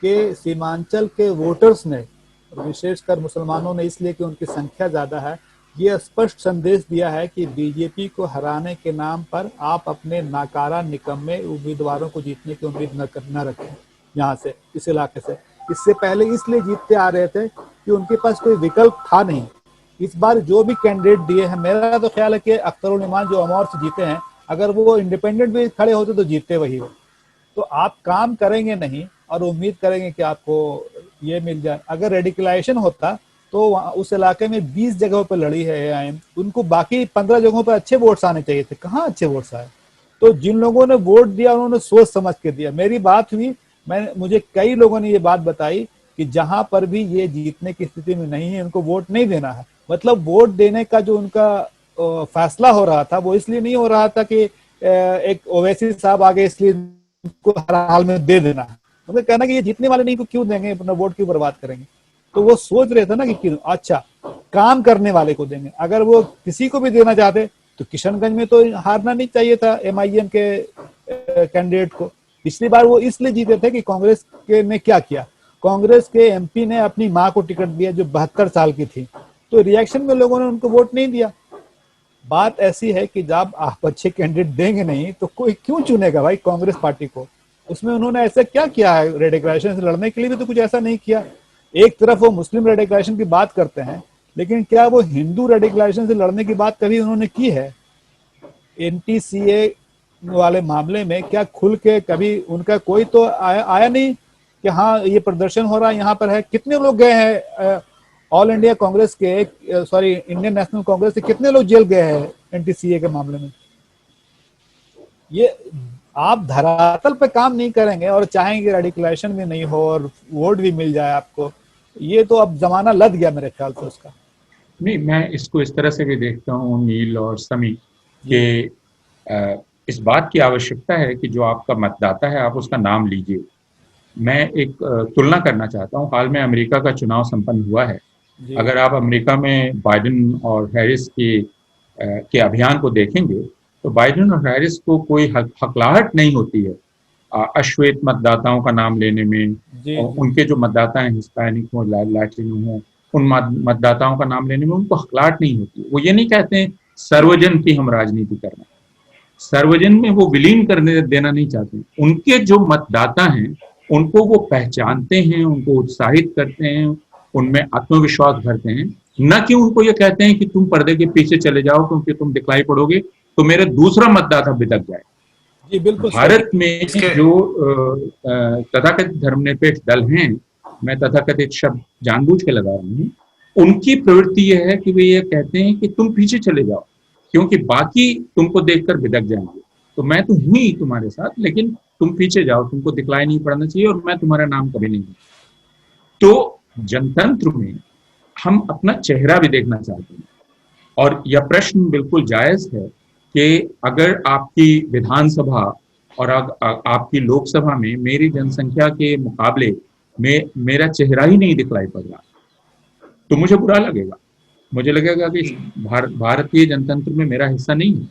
कि सीमांचल के वोटर्स ने, विशेषकर मुसलमानों ने, इसलिए कि उनकी संख्या ज्यादा है, ये स्पष्ट संदेश दिया है कि बीजेपी को हराने के नाम पर आप अपने नाकारा निकम्मे उम्मीदवारों को जीतने की उम्मीद न रखें। यहाँ से, इस इलाके से इससे पहले इसलिए जीतते आ रहे थे कि उनके पास कोई विकल्प था नहीं। इस बार जो भी कैंडिडेट दिए हैं, मेरा तो ख्याल है कि अख्तरुल इमान जो अमौर से जीते हैं, अगर वो इंडिपेंडेंट भी खड़े होते तो जीतते वही हो। तो आप काम करेंगे नहीं और उम्मीद करेंगे कि आपको ये मिल जाए। अगर रेडिकलाइजेशन होता तो उस इलाके में 20 जगहों पर लड़ी है एआईएम, उनको बाकी 15 जगहों पर अच्छे वोट्स आने चाहिए थे, कहाँ अच्छे वोट्स आए? तो जिन लोगों ने वोट दिया उन्होंने सोच समझ के दिया। मेरी बात हुई, मुझे कई लोगों ने ये बात बताई कि जहां पर भी ये जीतने की स्थिति में नहीं है उनको वोट नहीं देना है। मतलब वोट देने का जो उनका फैसला हो रहा था वो इसलिए नहीं हो रहा था कि एक ओवैसी साहब आगे इसलिए उनको हर हाल में दे देना है। मतलब कहना कि ये जीतने वाले नहीं को क्यों देंगे, अपना वोट क्यों बर्बाद करेंगे। तो वो सोच रहे थे ना कि क्यों, अच्छा काम करने वाले को देंगे। अगर वो किसी को भी देना चाहते तो किशनगंज में तो हारना नहीं चाहिए था एमआईएम के कैंडिडेट को। पिछली बार वो इसलिए जीते थे कि कांग्रेस के ने क्या किया, कांग्रेस के एमपी ने अपनी माँ को टिकट दिया जो 72 साल की थी, तो रिएक्शन में लोगों ने उनको वोट नहीं दिया। बात ऐसी है कि जब आप अच्छे कैंडिडेट देंगे नहीं तो कोई क्यों चुनेगा भाई कांग्रेस पार्टी को। उसमें उन्होंने ऐसा क्या किया है, रेडिकलाइजेशन से लड़ने के लिए भी तो कुछ ऐसा नहीं किया। एक तरफ वो मुस्लिम रेडिकलाइजेशन की बात करते हैं, लेकिन क्या वो हिंदू रेडिकलाइजेशन से लड़ने की बात कभी उन्होंने की है? एनटीसीए वाले मामले में क्या खुल के कभी उनका कोई तो आया नहीं कि हाँ ये प्रदर्शन हो रहा है यहाँ पर है। कितने लोग गए हैं ऑल इंडिया कांग्रेस के, सॉरी इंडियन नेशनल कांग्रेस के कितने लोग जेल गए हैं एनटीसीए के मामले में? ये आप धरातल पे काम नहीं करेंगे और चाहेंगे रेडिकलाइजेशन भी नहीं हो और वोट भी मिल जाए आपको, ये तो अब जमाना लद गया मेरे ख्याल से उसका। नहीं, मैं इसको इस तरह से भी देखता हूँ नील और समी कि इस बात की आवश्यकता है कि जो आपका मतदाता है आप उसका नाम लीजिए। मैं एक तुलना करना चाहता हूँ। हाल में अमेरिका का चुनाव संपन्न हुआ है। अगर आप अमेरिका में बाइडेन और हैरिस के अभियान को देखेंगे तो बाइडेन और हैरिस को कोई हकलाहट नहीं होती है अश्वेत मतदाताओं का नाम लेने में। और उनके जो मतदाता हैं हिस्पैनिक हो, लैटिनो हो, उन मतदाताओं का नाम लेने में उनको हकलाहट नहीं होती। वो ये नहीं कहते हैं सर्वजन की हम राजनीति करना, सर्वजन में वो विलीन करने देना नहीं चाहते। उनके जो मतदाता हैं उनको वो पहचानते हैं, उनको उत्साहित करते हैं, उनमें आत्मविश्वास भरते हैं, न कि उनको ये कहते हैं कि तुम पर्दे के पीछे चले जाओ क्योंकि तुम दिखलाई पड़ोगे तो मेरे दूसरा मतदाता बिदक जाए। जी बिल्कुल। भारत में जो तथाकथित धर्मनिरपेक्ष दल हैं, मैं तथाकथित शब्द जानबूझ के लगा रहा हूँ, उनकी प्रवृत्ति यह है कि वे ये कहते हैं कि तुम पीछे चले जाओ क्योंकि बाकी तुमको देखकर बिदक जाएंगे। तो मैं तो हूं ही तुम्हारे साथ, लेकिन तुम पीछे जाओ, तुमको दिखलाई नहीं पड़ना चाहिए और मैं तुम्हारा नाम कभी नहीं। तो जनतंत्र में हम अपना चेहरा भी देखना चाहते हैं और यह प्रश्न बिल्कुल जायज है कि अगर आपकी विधानसभा और आपकी लोकसभा में मेरी जनसंख्या के मुकाबले में मेरा चेहरा ही नहीं दिखलाई पड़ रहा तो मुझे बुरा लगेगा। मुझे लगेगा कि भारतीय जनतंत्र में मेरा हिस्सा नहीं है।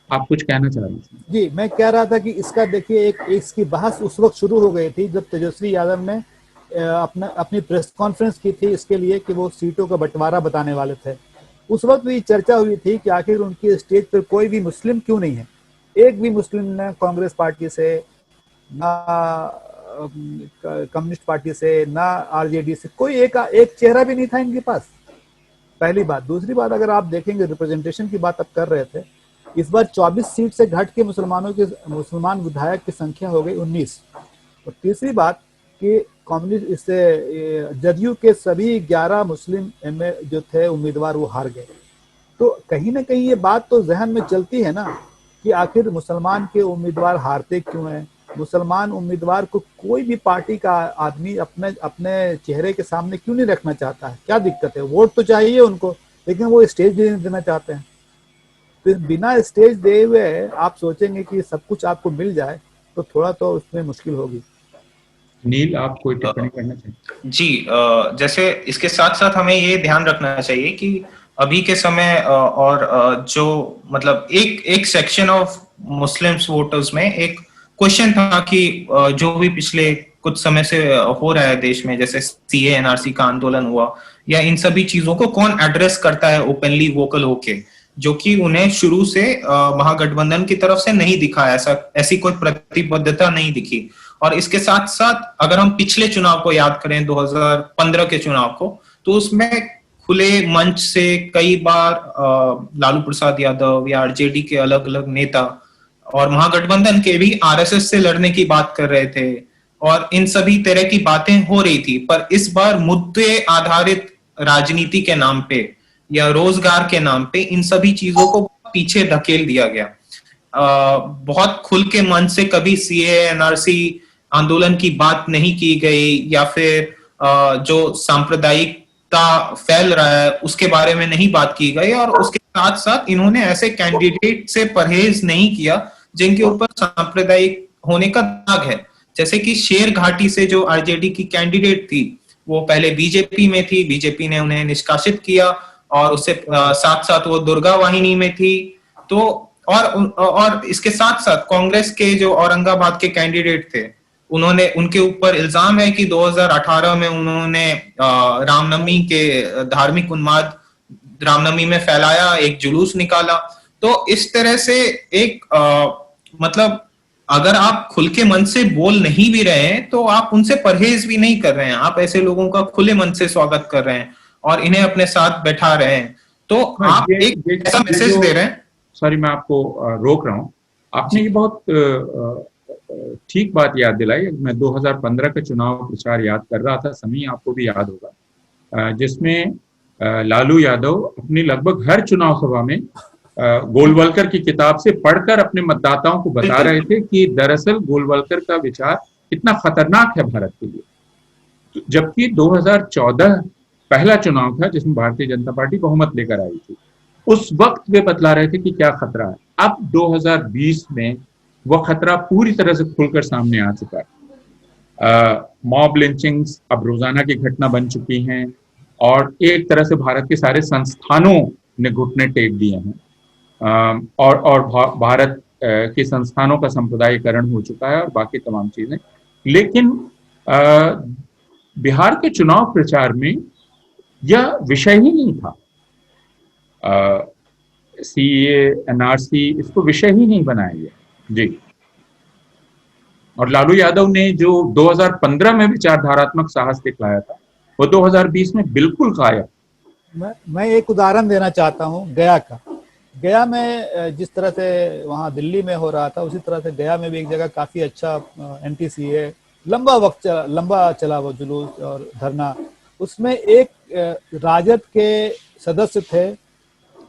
आप कुछ कहना चाह रहे हैं? जी, मैं कह रहा था कि इसका देखिए एक इसकी बहस उस वक्त शुरू हो गई थी जब तेजस्वी यादव ने अपनी प्रेस कॉन्फ्रेंस की थी इसके लिए कि वो सीटों का बंटवारा बताने वाले थे। उस वक्त भी चर्चा हुई थी कि आखिर उनकी स्टेज पर कोई भी मुस्लिम क्यों नहीं है। एक भी मुस्लिम ने कांग्रेस पार्टी से, ना कम्युनिस्ट पार्टी से, ना आरजेडी से, कोई एक चेहरा भी नहीं था इनके पास, पहली बात। दूसरी बात, अगर आप देखेंगे रिप्रेजेंटेशन की बात आप कर रहे थे, इस बार 24 सीट से घट के मुसलमान विधायक की संख्या हो गई 19। और तीसरी बात कि कम्युनिस्ट इससे जदयू के सभी 11 मुस्लिम जो थे उम्मीदवार वो हार गए। तो कहीं ना कहीं ये बात तो जहन में चलती है ना कि आखिर मुसलमान के उम्मीदवार हारते क्यों हैं। मुसलमान उम्मीदवार को कोई भी पार्टी का आदमी अपने चेहरे के सामने क्यों नहीं रखना चाहता है? क्या दिक्कत है? वोट तो चाहिए उनको, लेकिन वो स्टेज भी नहीं देना चाहते हैं। तो बिना स्टेज दे हुए आप सोचेंगे कि सब कुछ आपको मिल जाए तो थोड़ा तो उसमें मुश्किल होगी। नील, आप कोई टिप्पणी करना चाहिए? जी, जैसे इसके साथ साथ हमें ये ध्यान रखना चाहिए कि अभी के समय और जो मतलब एक सेक्शन ऑफ मुस्लिम्स वोटर्स में एक क्वेश्चन था कि जो भी पिछले कुछ समय से हो रहा है देश में, जैसे सीए एनआरसी का आंदोलन हुआ या इन सभी चीजों को कौन एड्रेस करता है ओपनली वोकल होके, जो कि उन्हें शुरू से महागठबंधन की तरफ से नहीं दिखा, ऐसी कोई प्रतिबद्धता नहीं दिखी। और इसके साथ साथ अगर हम पिछले चुनाव को याद करें 2015 के चुनाव को, तो उसमें खुले मंच से कई बार लालू प्रसाद यादव या आरजेडी के अलग अलग नेता और महागठबंधन के भी आरएसएस से लड़ने की बात कर रहे थे और इन सभी तरह की बातें हो रही थी। पर इस बार मुद्दे आधारित राजनीति के नाम पे या रोजगार के नाम पे इन सभी चीजों को पीछे धकेल दिया गया। बहुत खुल के मन से कभी सीए एनआरसी आंदोलन की बात नहीं की गई या फिर जो सांप्रदायिकता फैल रहा है उसके बारे में नहीं बात की गई, और उसके साथ साथ इन्होंने ऐसे कैंडिडेट से परहेज नहीं किया जिनके ऊपर सांप्रदायिक होने का दाग है। जैसे कि शेर घाटी से जो आरजेडी की कैंडिडेट थी वो पहले बीजेपी में थी, बीजेपी ने उन्हें निष्कासित किया, और उससे साथ साथ वो दुर्गा वाहिनी में थी। तो और इसके साथ साथ कांग्रेस के जो औरंगाबाद के कैंडिडेट थे उन्होंने, उनके ऊपर इल्जाम है कि 2018 में उन्होंने रामनवमी के धार्मिक उन्माद रामनवमी में फैलाया, एक जुलूस निकाला। तो इस तरह से एक मतलब अगर आप खुल के मन से बोल नहीं भी रहे हैं तो आप उनसे परहेज भी नहीं कर रहे हैं, आप ऐसे लोगों का खुले मन से स्वागत कर रहे हैं और इन्हें अपने साथ बैठा रहे हैं। तो आप एक ऐसा मैसेज दे रहे हैं। सॉरी, मैं आपको रोक रहा हूँ। आपने ये बहुत ठीक बात याद दिलाई। मैं 2015 का चुनाव प्रचार याद कर रहा था, समय आपको भी याद होगा, जिसमें लालू यादव अपनी लगभग हर चुनाव सभा में गोलवलकर की किताब से पढ़कर अपने मतदाताओं को बता रहे थे कि दरअसल गोलवलकर का विचार कितना खतरनाक है भारत के लिए। जबकि 2014 पहला चुनाव था जिसमें भारतीय जनता पार्टी बहुमत लेकर आई थी, उस वक्त वे बतला रहे थे कि क्या खतरा है। अब 2020 में वह खतरा पूरी तरह से खुलकर सामने आ चुका है। मॉब लिंचिंग्स अब रोजाना की घटना बन चुकी हैं और एक तरह से भारत के सारे संस्थानों ने घुटने टेक दिए हैं, और भारत के संस्थानों का संप्रदायीकरण हो चुका है और बाकी तमाम चीजें। लेकिन बिहार के चुनाव प्रचार में यह विषय ही नहीं था। सीए एनआरसी इसको विषय ही नहीं बनाया गया जी। और लालू यादव ने जो 2015 में विचारधारात्मक साहस दिखलाया था वो 2020 में बिल्कुल गायब। मैं एक उदाहरण देना चाहता हूँ गया का। गया में जिस तरह से वहाँ दिल्ली में हो रहा था उसी तरह से गया में भी एक जगह काफी अच्छा एंटी सीए लंबा चला वो जुलूस और धरना। उसमें एक राजद के सदस्य थे,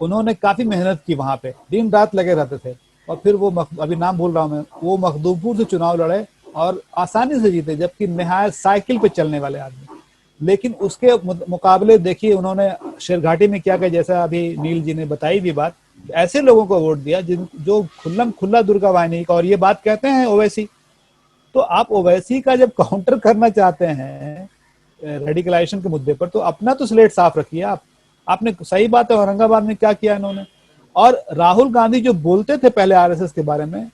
उन्होंने काफी मेहनत की, वहां पे दिन रात लगे रहते थे, और फिर वो अभी नाम भूल रहा हूँ मैं, वो मखदूमपुर से चुनाव लड़े और आसानी से जीते, जबकि निहायत साइकिल पे चलने वाले आदमी। लेकिन उसके मुकाबले देखिए उन्होंने शेरघाटी में क्या किया, जैसा अभी नील जी ने बताई भी बात, ऐसे लोगों को वोट दिया जो खुला दुर्गा वाहिनी का, और ये बात कहते हैं ओवैसी। तो आप ओवैसी का जब काउंटर करना चाहते हैं रेडिकलाइजेशन के मुद्दे पर, तो अपना तो स्लेट साफ रखिए। आपने सही बात है, औरंगाबाद में क्या किया इन्होंने। और राहुल गांधी जो बोलते थे पहले आरएसएस के बारे में,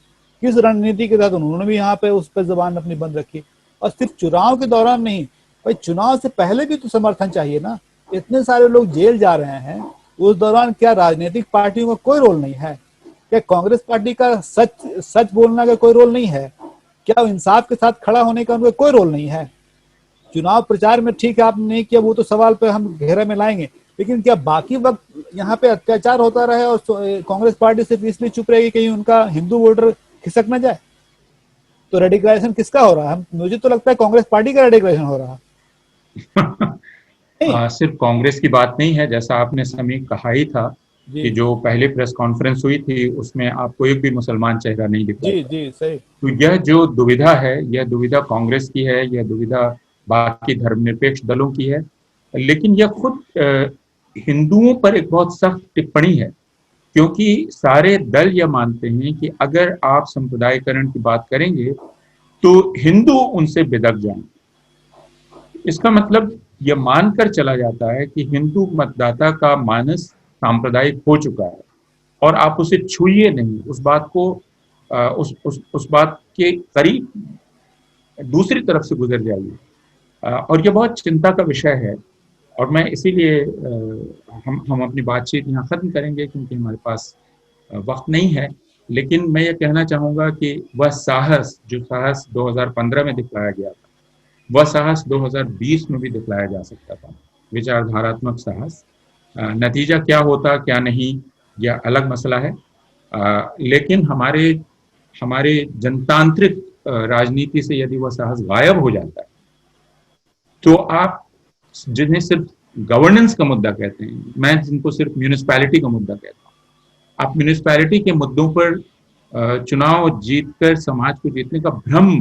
किस रणनीति के तहत उन्होंने भी यहाँ पे उस पर जुबान अपनी बंद रखी। और सिर्फ चुनाव के दौरान नहीं, भाई चुनाव से पहले भी तो समर्थन चाहिए ना। इतने सारे लोग जेल जा रहे हैं, उस दौरान क्या राजनीतिक पार्टियों का कोई रोल नहीं है? क्या कांग्रेस पार्टी का सच बोलना का कोई रोल नहीं है? क्या इंसाफ के साथ खड़ा होने का उनका कोई रोल नहीं है? चुनाव प्रचार में ठीक है आपने नहीं किया, वो तो सवाल पे हम घेरे में लाएंगे, लेकिन क्या बाकी वक्त यहाँ पे अत्याचार होता रहे और कांग्रेस पार्टी सिर्फ इसलिए चुप रहेगी कहीं उनका हिंदू वोटर खिसक न जाए? तो रेडिकलाइजेशन किसका हो रहा है? मुझे तो लगता है कांग्रेस पार्टी का रेडिकलाइजेशन हो रहा है। सिर्फ कांग्रेस की बात नहीं है, जैसा आपने समी कहा ही था कि जो पहले प्रेस कॉन्फ्रेंस हुई थी उसमें आपको एक भी मुसलमान चेहरा नहीं दिखा। जी सही। तो यह जो दुविधा है, यह दुविधा कांग्रेस की है, यह दुविधा बाकी धर्मनिरपेक्ष दलों की है, लेकिन यह खुद हिंदुओं पर एक बहुत सख्त टिप्पणी है, क्योंकि सारे दल यह मानते हैं कि अगर आप संप्रदायीकरण की बात करेंगे तो हिंदू उनसे बिदक जाएंगे। इसका मतलब यह मानकर चला जाता है कि हिंदू मतदाता का मानस सांप्रदायिक हो चुका है और आप उसे छूइए नहीं, उस बात को उस बात के करीब दूसरी तरफ से गुजर जाइए। और यह बहुत चिंता का विषय है। और मैं इसीलिए हम अपनी बातचीत यहाँ खत्म करेंगे क्योंकि हमारे पास वक्त नहीं है, लेकिन मैं ये कहना चाहूँगा कि वह साहस जो साहस 2015 में दिखलाया गया था, वह साहस 2020 में भी दिखलाया जा सकता था, विचारधारात्मक साहस। नतीजा क्या होता क्या नहीं यह अलग मसला है, लेकिन हमारे जनतांत्रिक राजनीति से यदि वह साहस गायब हो जाता है तो आप जिन्हें सिर्फ गवर्नेंस का मुद्दा कहते हैं, मैं जिनको सिर्फ म्यूनिसिपैलिटी का मुद्दा कहता हूँ, आप म्यूनिसिपैलिटी के मुद्दों पर चुनाव जीतकर समाज को जीतने का भ्रम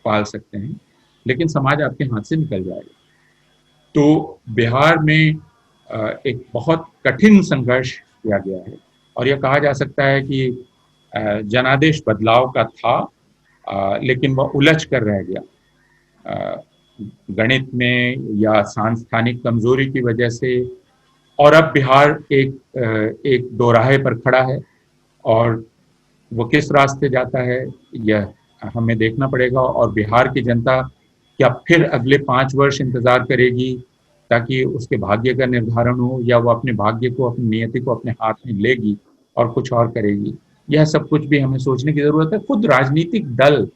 पाल सकते हैं, लेकिन समाज आपके हाथ से निकल जाएगा। तो बिहार में एक बहुत कठिन संघर्ष किया गया है और यह कहा जा सकता है कि जनादेश बदलाव का था, लेकिन वह उलझ कर रह गया गणित में या सांस्थानिक कमजोरी की वजह से। और अब बिहार एक दोराहे पर खड़ा है और वो किस रास्ते जाता है यह हमें देखना पड़ेगा। और बिहार की जनता क्या फिर अगले 5 वर्ष इंतजार करेगी ताकि उसके भाग्य का निर्धारण हो, या वो अपने भाग्य को, अपनी नियति को अपने हाथ में लेगी और कुछ और करेगी? यह सब कुछ भी हमें सोचने की जरूरत है। खुद राजनीतिक दल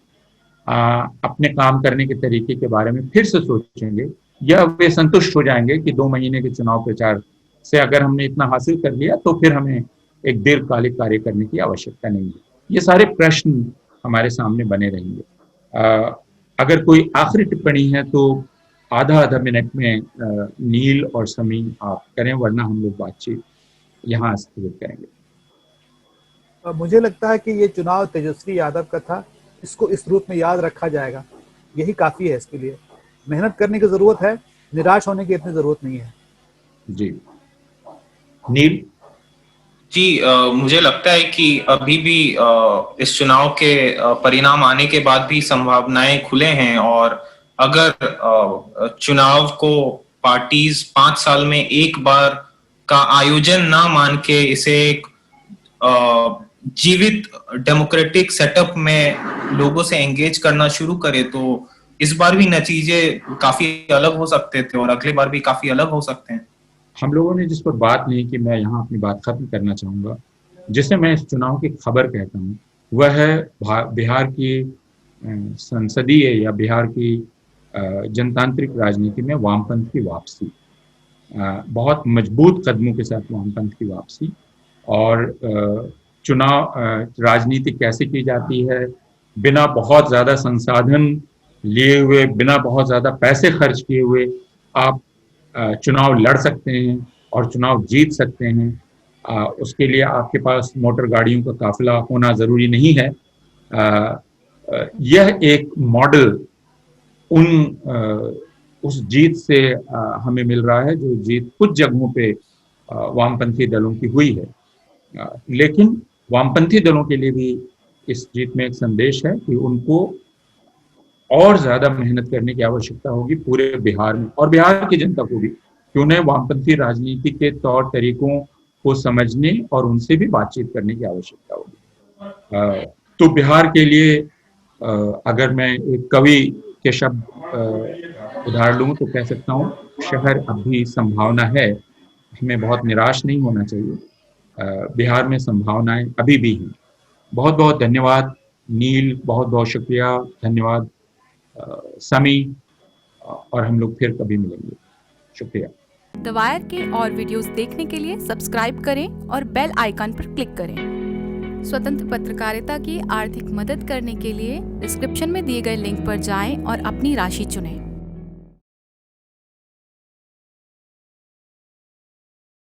अपने काम करने के तरीके के बारे में फिर से सोचेंगे, या वे संतुष्ट हो जाएंगे कि 2 महीने के चुनाव प्रचार से अगर हमने इतना हासिल कर लिया तो फिर हमें एक दीर्घकालिक कार्य करने की आवश्यकता नहीं है। ये सारे प्रश्न हमारे सामने बने रहेंगे। अगर कोई आखिरी टिप्पणी है तो आधा मिनट में नील और समी आप करें, वरना हम लोग बातचीत यहाँ स्थगित करेंगे। मुझे लगता है कि ये चुनाव तेजस्वी यादव का था, इसको इस रूप में याद रखा जाएगा, यही काफी है। इसके लिए मेहनत करने की जरूरत है, निराश होने की इतनी जरूरत नहीं है। जी नील जी, मुझे लगता है कि अभी भी इस चुनाव के परिणाम आने के बाद भी संभावनाएं खुले हैं, और अगर चुनाव को पार्टीज 5 साल में एक बार का आयोजन ना मान के इसे एक जीवित डेमोक्रेटिक सेटअप में लोगों से एंगेज करना शुरू करे तो इस बार भी नतीजे काफी अलग हो सकते थे और अगली बार भी काफी अलग हो सकते हैं। हम लोगों ने जिस पर बात नहीं की, मैं यहाँ अपनी बात खत्म करना चाहूंगा, जिसे मैं इस चुनाव की खबर कहता हूँ, वह है बिहार की संसदीय या बिहार की जनतांत्रिक राजनीति में वामपंथ की वापसी, बहुत मजबूत कदमों के साथ वामपंथ की वापसी। और चुनाव राजनीति कैसे की जाती है, बिना बहुत ज्यादा संसाधन लिए हुए, बिना बहुत ज्यादा पैसे खर्च किए हुए आप चुनाव लड़ सकते हैं और चुनाव जीत सकते हैं। उसके लिए आपके पास मोटर गाड़ियों का काफिला होना जरूरी नहीं है। यह एक मॉडल उस जीत से हमें मिल रहा है जो जीत कुछ जगहों पे वामपंथी दलों की हुई है। लेकिन वामपंथी दलों के लिए भी इस जीत में एक संदेश है कि उनको और ज्यादा मेहनत करने की आवश्यकता होगी पूरे बिहार में, और बिहार की जनता को भी, कि उन्हें वामपंथी राजनीति के तौर तरीकों को समझने और उनसे भी बातचीत करने की आवश्यकता होगी। तो बिहार के लिए अगर मैं एक कवि के शब्द उधार लूं तो कह सकता हूँ, शहर अब भी संभावना है, हमें बहुत निराश नहीं होना चाहिए, बिहार में संभावनाएं अभी भी हैं। बहुत बहुत धन्यवाद नील, बहुत बहुत शुक्रिया, धन्यवाद समी, और हम लोग फिर कभी मिलेंगे। शुक्रिया। द वायर के और वीडियोस देखने के लिए सब्सक्राइब करें और बेल आइकन पर क्लिक करें। स्वतंत्र पत्रकारिता की आर्थिक मदद करने के लिए डिस्क्रिप्शन में दिए गए लिंक पर जाएं और अपनी राशि चुनें।